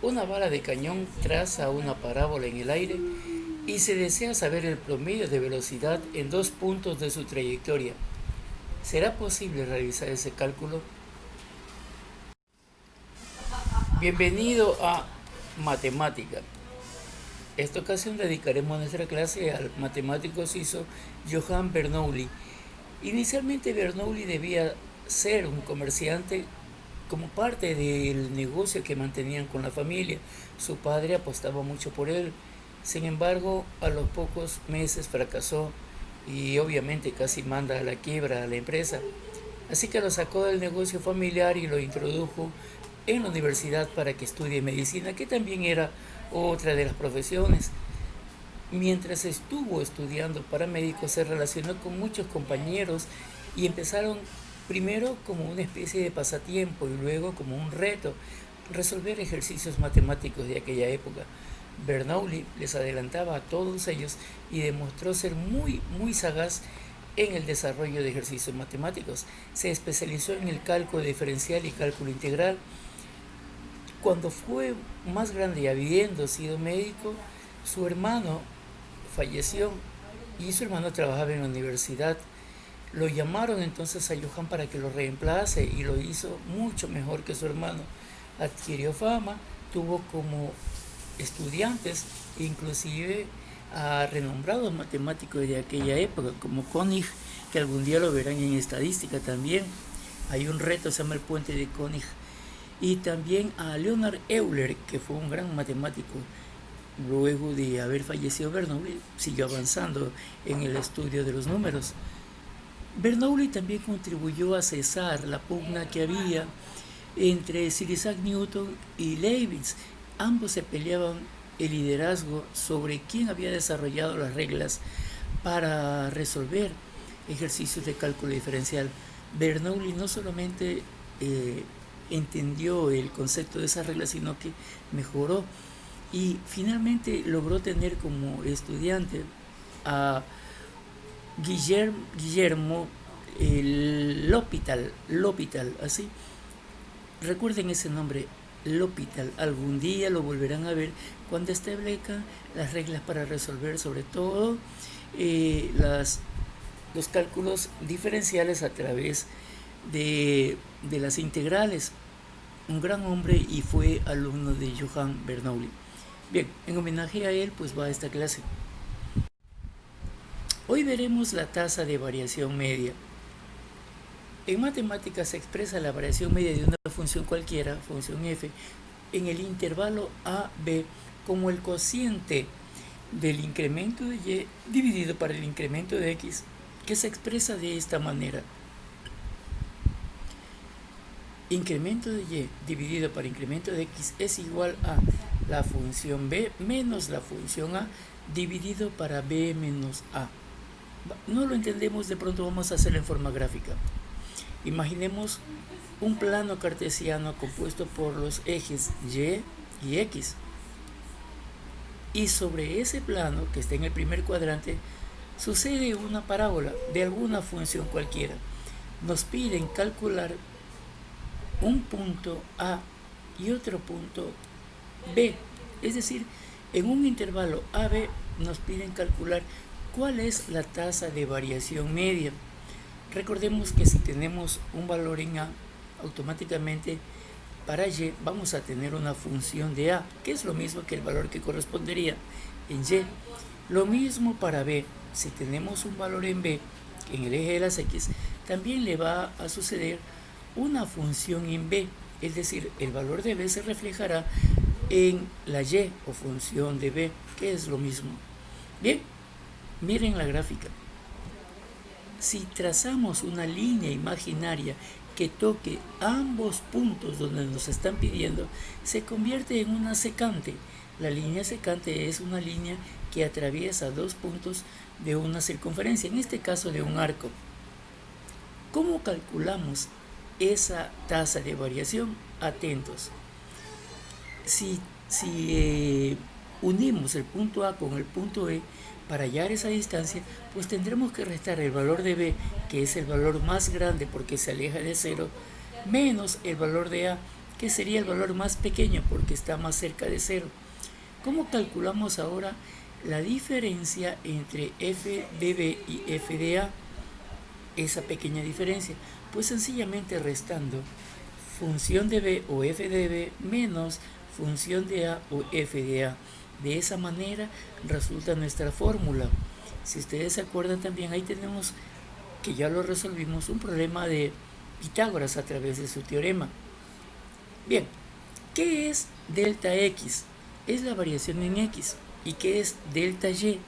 Una bala de cañón traza una parábola en el aire y se desea saber el promedio de velocidad en dos puntos de su trayectoria. ¿Será posible realizar ese cálculo? Bienvenido a Matemática. Esta ocasión dedicaremos nuestra clase al matemático suizo Johann Bernoulli. Inicialmente Bernoulli debía ser un comerciante como parte del negocio que mantenían con la familia. Su padre apostaba mucho por él. Sin embargo, a los pocos meses fracasó y obviamente casi manda a la quiebra a la empresa. Así que lo sacó del negocio familiar y lo introdujo en la universidad para que estudie medicina, que también era otra de las profesiones. Mientras estuvo estudiando para médico se relacionó con muchos compañeros y empezaron primero como una especie de pasatiempo y luego como un reto resolver ejercicios matemáticos de aquella época. Bernoulli les adelantaba a todos ellos y demostró ser muy sagaz en el desarrollo de ejercicios matemáticos. Se especializó en el cálculo diferencial y cálculo integral. Cuando fue más grande y habiendo sido médico, su hermano falleció y su hermano trabajaba en la universidad. Lo llamaron entonces a Johann para que lo reemplace y lo hizo mucho mejor que su hermano. Adquirió fama, tuvo como estudiantes, inclusive a renombrados matemáticos de aquella época, como Koenig, que algún día lo verán en estadística también. Hay un reto, se llama el puente de Koenig. Y también a Leonard Euler, que fue un gran matemático. Luego de haber fallecido Bernoulli, siguió avanzando en el estudio de los números. Bernoulli también contribuyó a cesar la pugna que había entre Sir Isaac Newton y Leibniz. Ambos se peleaban el liderazgo sobre quién había desarrollado las reglas para resolver ejercicios de cálculo diferencial. Bernoulli no solamente entendió el concepto de esas reglas, sino que mejoró y finalmente logró tener como estudiante a Guillermo L'Hopital, así. Recuerden ese nombre, L'Hopital. Algún día lo volverán a ver cuando establezcan las reglas para resolver sobre todo los cálculos diferenciales a través de las integrales. Un gran hombre y fue alumno de Johann Bernoulli. Bien, en homenaje a él pues va esta clase. Hoy veremos la tasa de variación media. En matemáticas se expresa la variación media de una función cualquiera, función f, en el intervalo a, b como el cociente del incremento de y dividido por el incremento de x, que se expresa de esta manera. Incremento de y dividido por incremento de x es igual a la función b menos la función a dividido para b menos a. No lo entendemos, de pronto vamos a hacerlo en forma gráfica. Imaginemos un plano cartesiano compuesto por los ejes y y x. Y sobre ese plano, que está en el primer cuadrante, sucede una parábola de alguna función cualquiera. Nos piden calcular un punto A y otro punto B. Es decir, en un intervalo AB nos piden calcular cuál es la tasa de variación media. Recordemos que si tenemos un valor en A, automáticamente para Y vamos a tener una función de A, que es lo mismo que el valor que correspondería en Y. Lo mismo para B. Si tenemos un valor en B, en el eje de las X, también le va a suceder una función en B, es decir, el valor de B se reflejará en la Y o función de B, que es lo mismo. Bien, miren la gráfica. Si trazamos una línea imaginaria que toque ambos puntos donde nos están pidiendo, se convierte en una secante. La línea secante es una línea que atraviesa dos puntos de una circunferencia, en este caso de un arco. ¿Cómo calculamos esa tasa de variación? Atentos. Si unimos el punto A con el punto E para hallar esa distancia, pues tendremos que restar el valor de B, que es el valor más grande porque se aleja de cero, menos el valor de A, que sería el valor más pequeño porque está más cerca de cero. ¿Cómo calculamos ahora la diferencia entre f de b y f de a? Esa pequeña diferencia, pues sencillamente restando función de b o f de b menos función de a o f de a. De esa manera resulta nuestra fórmula. Si ustedes se acuerdan también, ahí tenemos que ya lo resolvimos, un problema de Pitágoras a través de su teorema. Bien, ¿qué es delta x? Es la variación en x. ¿Y qué es delta y?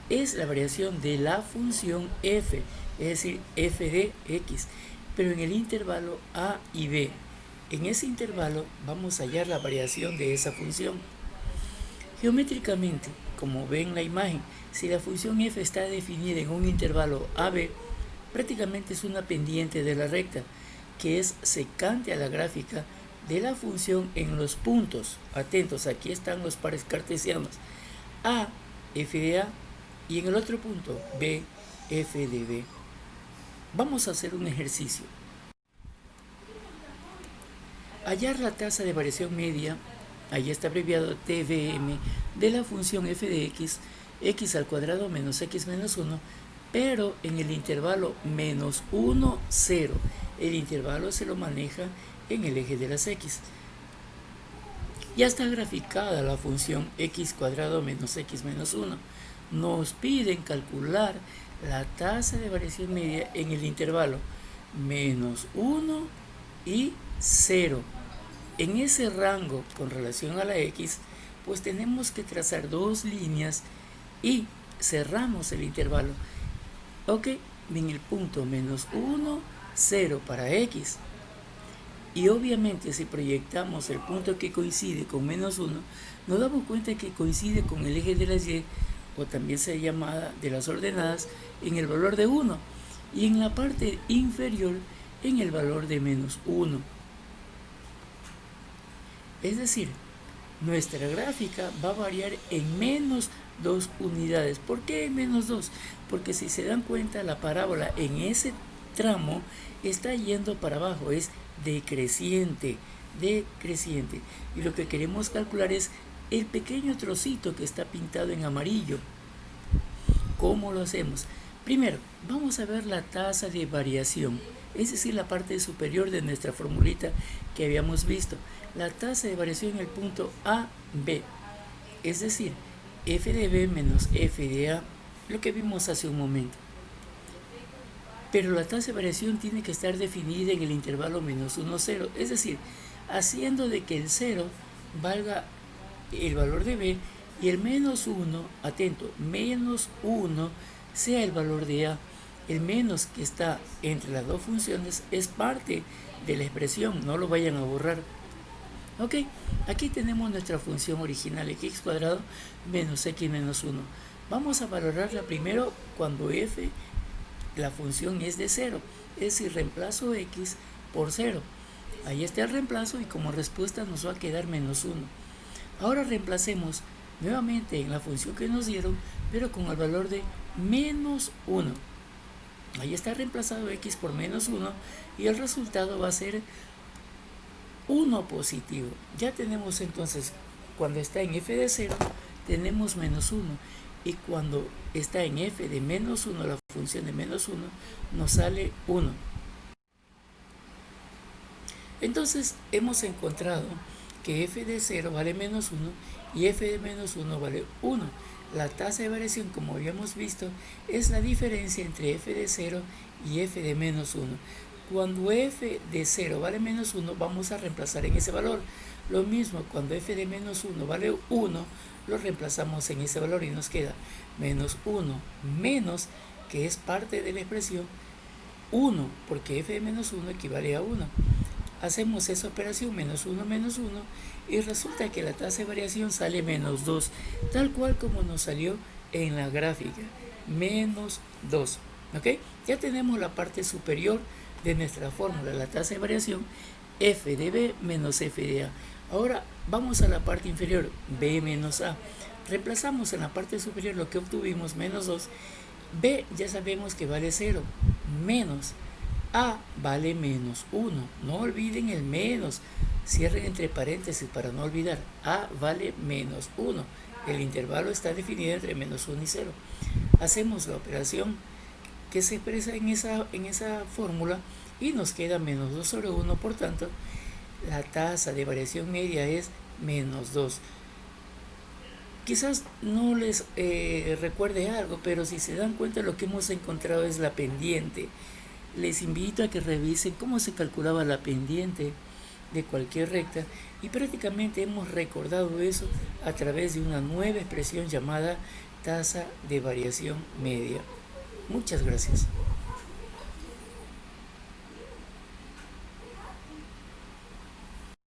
Es la variación de la función f, es decir, f de x, pero en el intervalo a y b. En ese intervalo vamos a hallar la variación de esa función. Geométricamente, como ven en la imagen, si la función f está definida en un intervalo AB, prácticamente es una pendiente de la recta, que es secante a la gráfica de la función en los puntos. Atentos, aquí están los pares cartesianos. A, f de A, y en el otro punto, B, f de B. Vamos a hacer un ejercicio. Hallar la tasa de variación media, ahí está abreviado TVM, de la función f de x, x al cuadrado menos x menos 1, pero en el intervalo menos 1, 0. El intervalo se lo maneja en el eje de las x. Ya está graficada la función x cuadrado menos x menos 1. Nos piden calcular la tasa de variación media en el intervalo menos 1 y 0. En ese rango con relación a la x, pues tenemos que trazar dos líneas y cerramos el intervalo. Ok, en el punto menos 1, 0 para x. Y obviamente si proyectamos el punto que coincide con menos 1, nos damos cuenta que coincide con el eje de las y, o también se llama de las ordenadas, en el valor de 1. Y en la parte inferior, en el valor de menos 1. Es decir, nuestra gráfica va a variar en menos 2 unidades. ¿Por qué en menos 2? Porque si se dan cuenta, la parábola en ese tramo está yendo para abajo, es decreciente. Y lo que queremos calcular es el pequeño trocito que está pintado en amarillo. ¿Cómo lo hacemos? Primero, vamos a ver la tasa de variación, es decir, la parte superior de nuestra formulita que habíamos visto. La tasa de variación en el punto A, B, es decir, f de B menos f de A, lo que vimos hace un momento. Pero la tasa de variación tiene que estar definida en el intervalo menos 1, 0, es decir, haciendo de que el 0 valga el valor de B y el menos 1, atento, menos 1 sea el valor de A. El menos que está entre las dos funciones es parte de la expresión, no lo vayan a borrar. Ok, aquí tenemos nuestra función original, x cuadrado menos x menos 1. Vamos a valorarla primero cuando f, la función es de 0, es decir, reemplazo x por 0. Ahí está el reemplazo y como respuesta nos va a quedar menos 1. Ahora reemplacemos nuevamente en la función que nos dieron, pero con el valor de menos 1. Ahí está reemplazado x por menos 1 y el resultado va a ser 1 positivo. Ya tenemos entonces, cuando está en f de 0, tenemos menos 1. Y cuando está en f de menos 1, la función de menos 1, nos sale 1. Entonces, hemos encontrado que f de 0 vale menos 1 y f de menos 1 vale 1. La tasa de variación, como habíamos visto, es la diferencia entre f de 0 y f de menos 1. Cuando f de 0 vale menos 1, vamos a reemplazar en ese valor. Lo mismo, cuando f de menos 1 vale 1, lo reemplazamos en ese valor y nos queda menos 1 menos, que es parte de la expresión, 1, porque f de menos 1 equivale a 1. Hacemos esa operación, menos 1, y resulta que la tasa de variación sale menos 2, tal cual como nos salió en la gráfica, menos 2. ¿Ok? Ya tenemos la parte superior de nuestra fórmula, la tasa de variación, f de b menos f de a. Ahora vamos a la parte inferior, b menos a. Reemplazamos en la parte superior lo que obtuvimos, menos 2. B ya sabemos que vale 0, menos A vale menos 1. No olviden el menos. Cierren entre paréntesis para no olvidar. A vale menos 1. El intervalo está definido entre menos 1 y 0. Hacemos la operación que se expresa en esa fórmula y nos queda menos 2 sobre 1. Por tanto, la tasa de variación media es menos 2. Quizás no les recuerde algo, pero si se dan cuenta, lo que hemos encontrado es la pendiente. Les invito a que revisen cómo se calculaba la pendiente de cualquier recta y prácticamente hemos recordado eso a través de una nueva expresión llamada tasa de variación media. Muchas gracias.